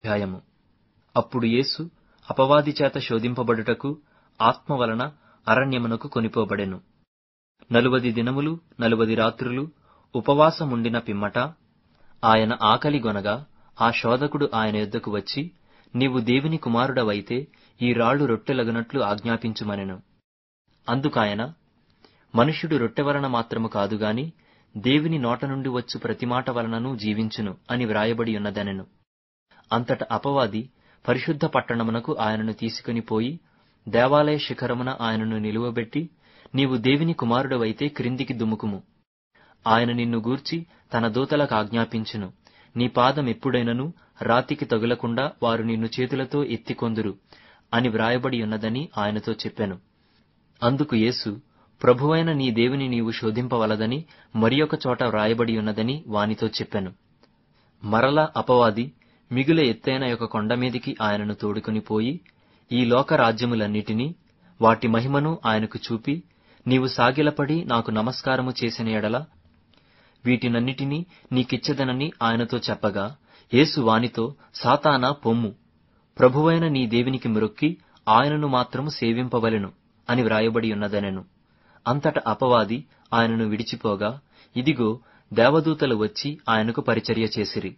అధ్యాయము. అప్పుడు యేసు అపవాది చేత శోధింపబడుటకు ఆత్మ వలన అరణ్యమునకు కొనిపోబడెను. 40 దినములు 40 రాత్రులు ఉపవాసముండిన పిమ్మట ఆయన ఆకలిగొనగా ఆ శోధకుడు ఆయన యొద్దకు వచ్చి, నీవు దేవుని కుమారుడవైతే ఈ రాళ్లు రొట్టెలగునట్లు ఆజ్ఞాపించుమనెను. అందుకాయన, మనుష్యుడు రొట్టె వలన మాత్రము కాదుగాని దేవుని నోట నుండి వచ్చు ప్రతి మాట వలననూ జీవించును అని వ్రాయబడి ఉన్నదనెను. అంతట అపవాది పరిశుద్ధ పట్టణమునకు ఆయనను తీసుకుని పోయి దేవాలయ శిఖరమున ఆయనను నిలువబెట్టి, నీవు దేవుని కుమారుడవైతే క్రిందికి దుముకుము, ఆయన నిన్ను గూర్చి తన దూతలకు ఆజ్ఞాపించును, నీ పాదం ఎప్పుడైనను రాతికి తగులకుండా వారు నిన్ను చేతులతో ఎత్తికొందురు అని వ్రాయబడి ఉన్నదని ఆయనతో చెప్పెను. అందుకు యేసు, ప్రభువైన నీ దేవుని నీవు శోధింపవలదని మరియొక చోట వ్రాయబడి ఉన్నదని వానితో చెప్పెను. మరలా అపవాది మిగుల ఎత్తైన ఒక కొండ మీదికి ఆయనను తోడుకుని పోయి ఈ లోక రాజ్యములన్నిటినీ వాటి మహిమను ఆయనకు చూపి, నీవు సాగిలపడి నాకు నమస్కారము చేసిన ఎడల వీటినన్నిటినీ నీకిచ్చెదనని ఆయనతో చెప్పగా, యేసు వానితో, సాతానా పొమ్ము, ప్రభువైన నీ దేవునికి మ్రొక్కి ఆయనను మాత్రము సేవింపవలెను అని వ్రాయబడి ఉన్నదనెను. అంతట అపవాది ఆయనను విడిచిపోగా, ఇదిగో దేవదూతలు వచ్చి ఆయనకు పరిచర్య చేసిరి.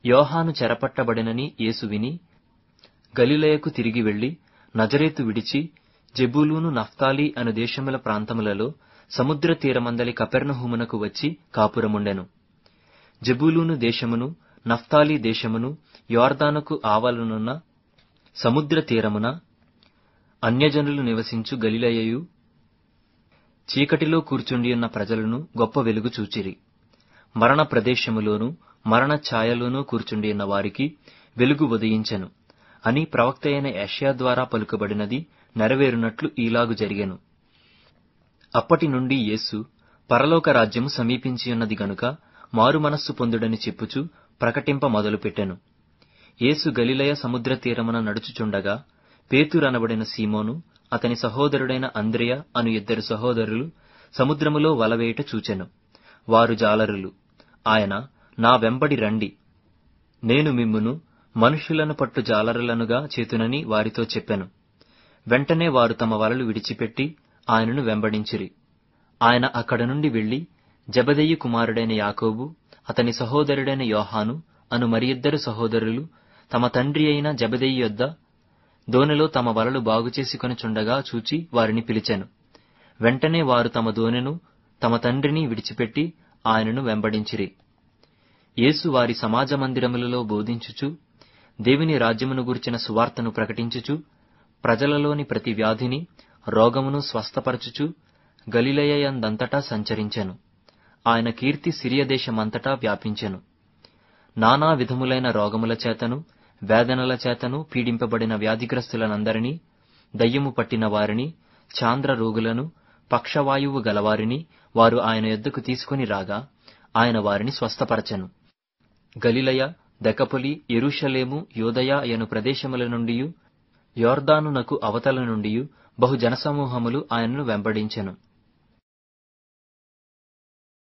యోహాను చెరపట్టబడెనని యేసు విని గలిలయకు తిరిగి వెళ్లి నజరేతు విడిచి జెబూలూను నఫ్తాలి అను దేశముల ప్రాంతములలో సముద్ర తీరమందలి కపెర్నహూమునకు వచ్చి కాపురముండెను. జెబూలూను దేశమును నఫ్తాలి దేశమును యొర్దానుకు ఆవలనున్న సముద్ర తీరమున అన్యజనులు నివసించు గలిలయయు చీకటిలో కూర్చుండియున్న ప్రజలను గొప్ప వెలుగు చూచిరి. మరణ ప్రదేశములోను మరణ ఛాయలోనూ కూర్చుండియున్న వారికి వెలుగు ఉదయించెను అని ప్రవక్త అయిన యెషయా ద్వారా పలుకబడినది నెరవేరునట్లు ఈలాగు జరిగెను. అప్పటి నుండి యేసు పరలోక రాజ్యము సమీపించియున్నది గనుక మారుమనస్సు పొందుడని చెప్పుచు ప్రకటింప మొదలుపెట్టెను. యేసు గలిలయ సముద్ర తీరమున నడుచుచుండగా పేతురనబడిన సీమోను అతని సహోదరుడైన అంద్రెయ అను 2 సహోదరులు సముద్రములో వలవేయుట చూచెను. వారు జాలరులు. ఆయన, నా వెంబడి రండి, నేను మిమ్మును మనుష్యులను పట్టు జాలరులనుగా చేతునని వారితో చెప్పెను. వెంటనే వారు తమ వలలు విడిచిపెట్టి ఆయనను వెంబడించిరి. ఆయన అక్కడ నుండి వెళ్లి జెబెదయి కుమారుడైన యాకోబు, అతని సహోదరుడైన యోహాను అను మరి 2 సహోదరులు తమ తండ్రి అయిన జెబెదయి యొద్ద దోనెలో తమ వలలు బాగుచేసికొనుచుండగా చూచి వారిని పిలిచెను. వెంటనే వారు తమ దోనెను తమ తండ్రిని విడిచిపెట్టి ఆయనను వెంబడించిరి. యేసు వారి సమాజ మందిరములలో బోధించుచు దేవుని రాజ్యమును గూర్చిన సువార్తను ప్రకటించుచు ప్రజలలోని ప్రతి వ్యాధిని రోగమును స్వస్థపరచుచు గలిలయయందంతటా సంచరించెను. ఆయన కీర్తి సిరియా దేశమంతటా వ్యాపించెను. నానా విధములైన రోగముల చేతను వేదనల చేతను పీడింపబడిన వ్యాధిగ్రస్తులనందరినీ, దయ్యము పట్టిన వారిని, చాంద్ర రోగులను, పక్షవాయువు గలవారిని వారు ఆయన యొద్దకు తీసుకుని రాగా ఆయన వారిని స్వస్థపరచెను. గలిలయ, దెకపొలి, యెరూషలేము, యూదయ అను ప్రదేశముల నుండియు యొర్దానునకు అవతల నుండియు బహు జనసమూహములు ఆయనను వెంబడించెను.